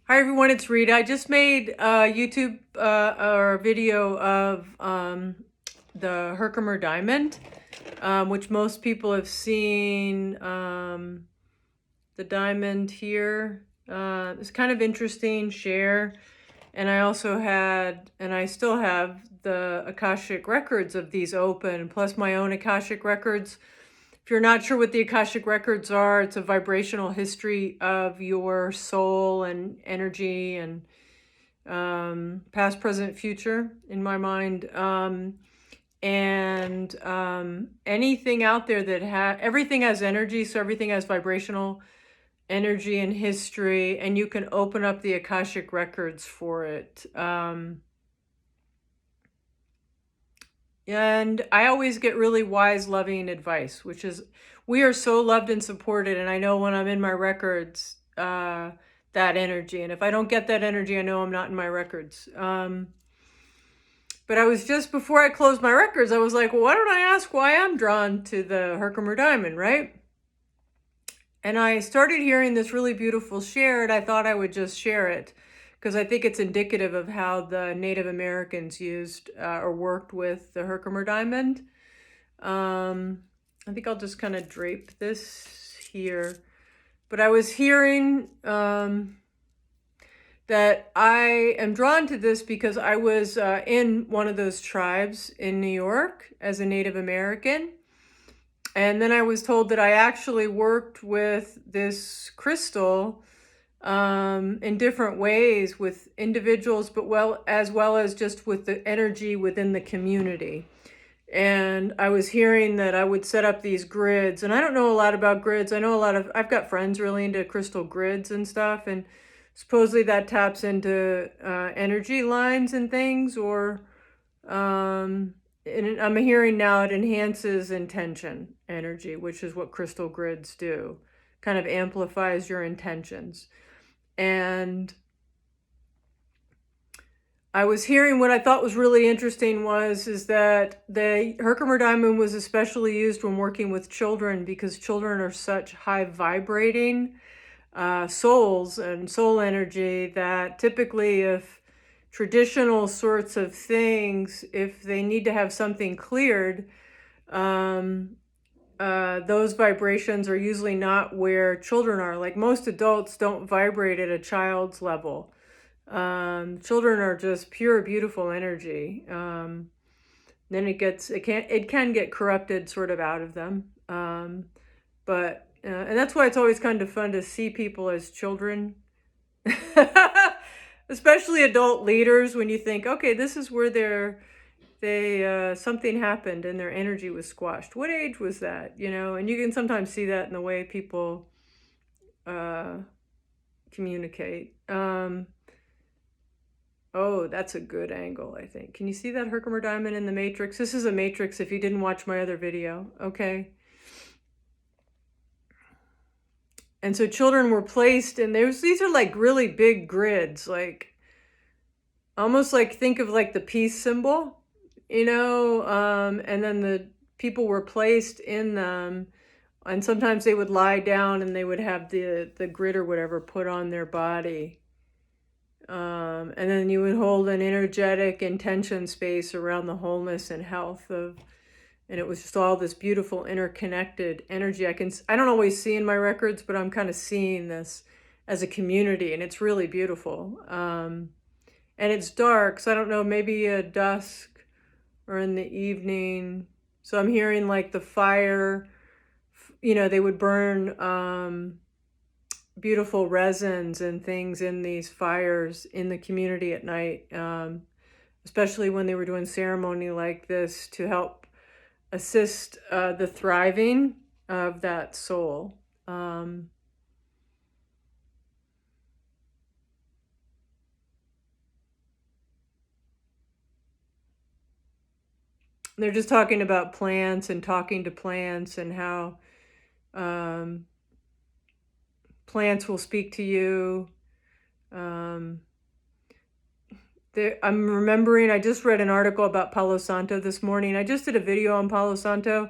Hi everyone, it's Rita. I just made a YouTube or video of the Herkimer Diamond, which most people have seen. The diamond here. It's kind of interesting, share. And I also had, and I still have, the Akashic Records of these open, plus my own Akashic Records. If you're not sure what the Akashic Records are, it's a vibrational history of your soul and energy and past, present, future in my mind. Anything out there that everything has energy, so everything has vibrational energy and history, and you can open up the Akashic Records for it. And I always get really wise, loving advice, which is, we are so loved and supported. And I know when I'm in my records, that energy. And if I don't get that energy, I know I'm not in my records. But I was just, before I closed my records, I was like, well, why don't I ask why I'm drawn to the Herkimer Diamond, right? And I started hearing this really beautiful share, and I thought I would just share it, because I think it's indicative of how the Native Americans used or worked with the Herkimer Diamond. I think I'll just kind of drape this here. But I was hearing that I am drawn to this because I was in one of those tribes in New York as a Native American. And then I was told that I actually worked with this crystal in different ways with individuals, but as well as just with the energy within the community. And I was hearing that I would set up these grids, and I don't know a lot about grids. I've got friends really into crystal grids and stuff, and supposedly that taps into energy lines and things, or and I'm hearing now it enhances intention energy, which is what crystal grids do, kind of amplifies your intentions. And I was hearing, what I thought was really interesting is that the Herkimer Diamond was especially used when working with children, because children are such high vibrating souls and soul energy that typically, if traditional sorts of things, if they need to have something cleared, those vibrations are usually not where children are. Like, most adults don't vibrate at a child's level. Children are just pure, beautiful energy. Then it can get corrupted sort of out of them. And that's why it's always kind of fun to see people as children, especially adult leaders, when you think, okay, this is where something happened and their energy was squashed. What age was that? And you can sometimes see that in the way people communicate. Oh, that's a good angle, I think. Can you see that Herkimer Diamond in the matrix? This is a matrix if you didn't watch my other video, okay? And so children were placed, and these are like really big grids, like almost like, think of like the peace symbol, and then the people were placed in them, and sometimes they would lie down and they would have the grid or whatever put on their body. And then you would hold an energetic intention space around the wholeness and health and it was just all this beautiful interconnected energy. I don't always see in my records, but I'm kind of seeing this as a community, and it's really beautiful. And it's dark, so I don't know, maybe a dusk or in the evening. So I'm hearing like the fire, they would burn beautiful resins and things in these fires in the community at night, especially when they were doing ceremony like this to help assist the thriving of that soul. They're just talking about plants and talking to plants and how plants will speak to you. I'm remembering, I just read an article about Palo Santo this morning. I just did a video on Palo Santo,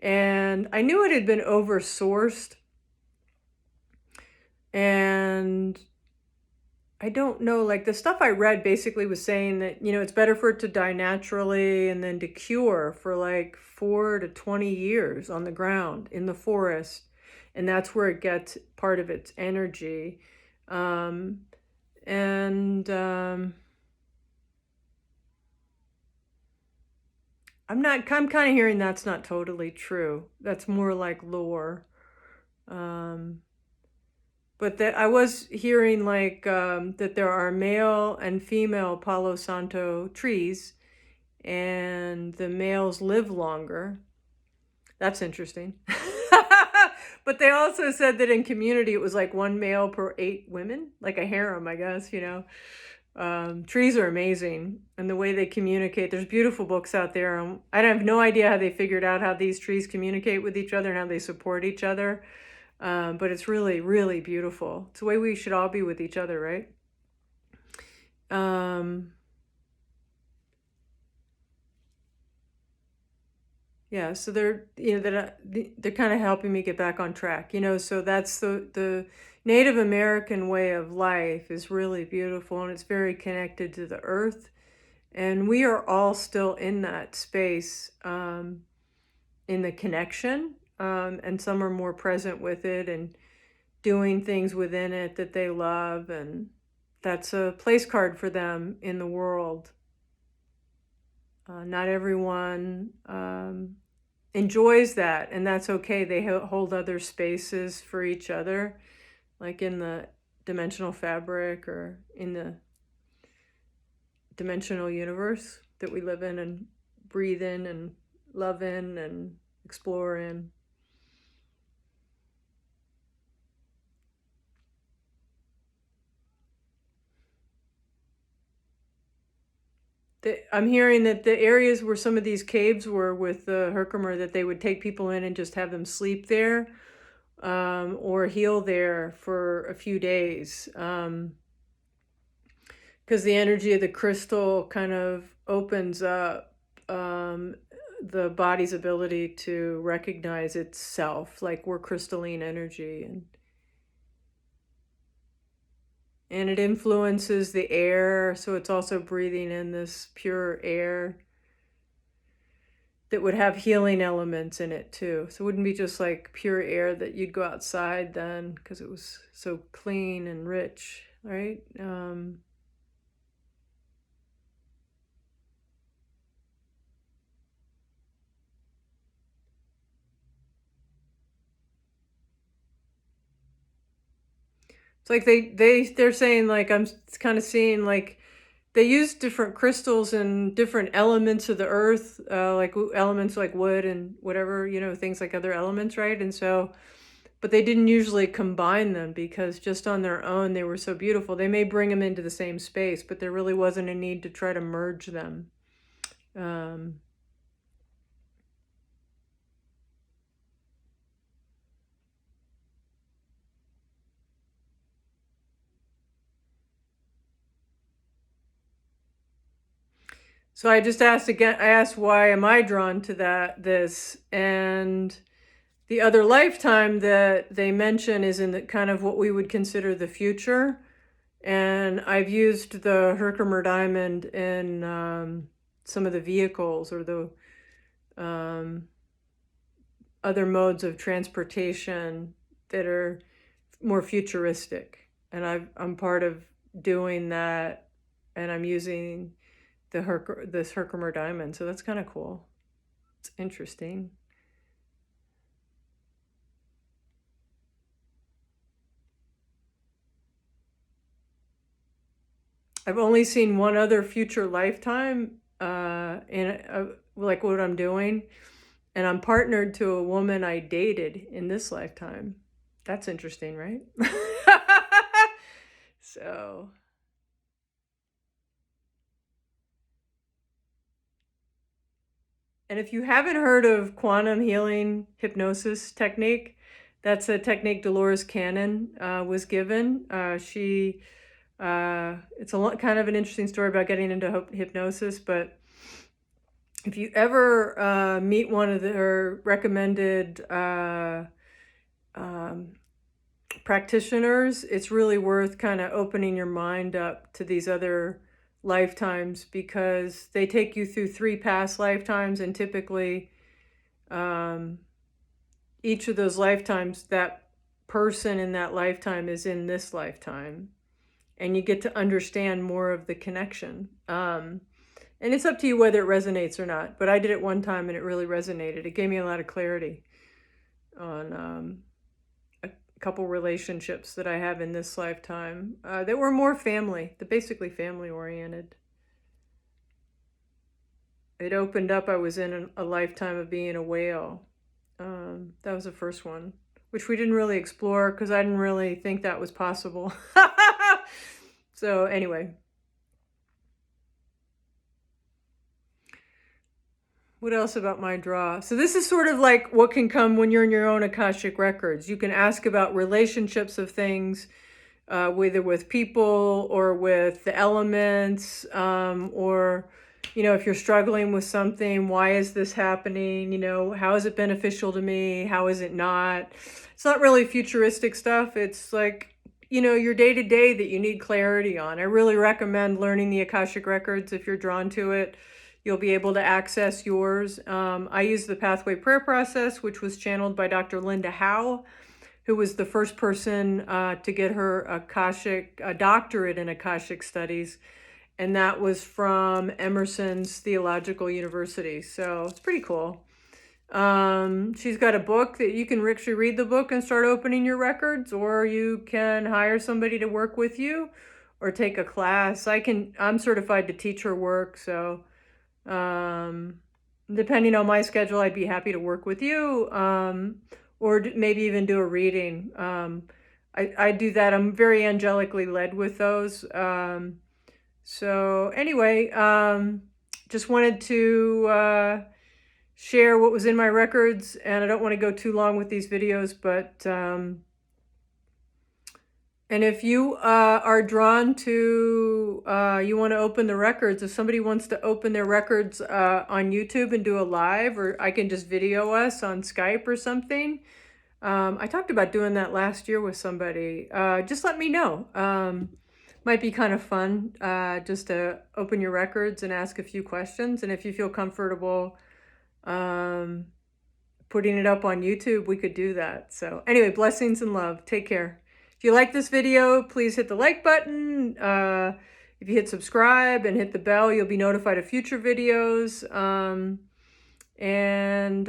and I knew it had been oversourced. And I don't know, like the stuff I read basically was saying that, it's better for it to die naturally and then to cure for like 4 to 20 years on the ground in the forest. And that's where it gets part of its energy. Um, and I'm kind of hearing that's not totally true. That's more like lore. Um, But that I was hearing like that there are male and female Palo Santo trees, and the males live longer. That's interesting. But they also said that in community it was like one male per 8 women, like a harem, I guess. Trees are amazing, and the way they communicate. There's beautiful books out there. I have no idea how they figured out how these trees communicate with each other and how they support each other. But it's really, really beautiful. It's the way we should all be with each other, right? Yeah, so they're kind of helping me get back on track. So that's the Native American way of life is really beautiful, and it's very connected to the earth. And we are all still in that space, in the connection, and some are more present with it and doing things within it that they love, and that's a place card for them in the world. Not everyone enjoys that, and that's okay. They hold other spaces for each other, like in the dimensional fabric or in the dimensional universe that we live in and breathe in and love in and explore in. I'm hearing that the areas where some of these caves were with the Herkimer, that they would take people in and just have them sleep there, or heal there for a few days. Because the energy of the crystal kind of opens up the body's ability to recognize itself, like we're crystalline energy, and it influences the air, so it's also breathing in this pure air that would have healing elements in it too. So it wouldn't be just like pure air that you'd go outside then, because it was so clean and rich, right? It's like they're saying, like, I'm kind of seeing like they use different crystals and different elements of the earth, like elements like wood and whatever, things like other elements, right? And so, but they didn't usually combine them because just on their own they were so beautiful. They may bring them into the same space, but there really wasn't a need to try to merge them. So I just asked again, I asked, why am I drawn to this? And the other lifetime that they mention is in the kind of what we would consider the future. And I've used the Herkimer Diamond in some of the vehicles or the other modes of transportation that are more futuristic. And I'm part of doing that, and I'm using this Herkimer Diamond. So that's kind of cool. It's interesting. I've only seen one other future lifetime like what I'm doing, and I'm partnered to a woman I dated in this lifetime. That's interesting, right? So, and if you haven't heard of quantum healing hypnosis technique, that's a technique Dolores Cannon was given. It's kind of an interesting story about getting into hypnosis, but if you ever meet one of her recommended practitioners, it's really worth kind of opening your mind up to these other lifetimes, because they take you through 3 past lifetimes, and typically each of those lifetimes, that person in that lifetime is in this lifetime, and you get to understand more of the connection. And it's up to you whether it resonates or not, but I did it one time and it really resonated. It gave me a lot of clarity on a couple relationships that I have in this lifetime that were more family, basically family oriented. It opened up, I was in a lifetime of being a whale. That was the first one, which we didn't really explore because I didn't really think that was possible. So anyway. What else about my draw? So this is sort of like what can come when you're in your own Akashic Records. You can ask about relationships of things, whether with people or with the elements, or, you know, if you're struggling with something, why is this happening? You know, how is it beneficial to me? How is it not? It's not really futuristic stuff. It's like, you know, your day-to-day that you need clarity on. I really recommend learning the Akashic Records if you're drawn to it. You'll be able to access yours. I use the Pathway Prayer Process, which was channeled by Dr. Linda Howe, who was the first person to get her Akashic doctorate in Akashic Studies. And that was from Emerson's Theological University. So it's pretty cool. She's got a book that you can actually read the book and start opening your records, or you can hire somebody to work with you or take a class. I'm certified to teach her work, so depending on my schedule, I'd be happy to work with you, or maybe even do a reading. I do that. I'm very angelically led with those. So anyway, just wanted to share what was in my records, and I don't want to go too long with these videos, but and if you are drawn to, you want to open the records, if somebody wants to open their records on YouTube and do a live, or I can just video us on Skype or something. I talked about doing that last year with somebody. Just let me know. Might be kind of fun just to open your records and ask a few questions. And if you feel comfortable putting it up on YouTube, we could do that. So anyway, blessings and love. Take care. If you like this video, please hit the like button. If you hit subscribe and hit the bell, you'll be notified of future videos. And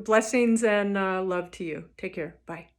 blessings and love to you. Take care. Bye.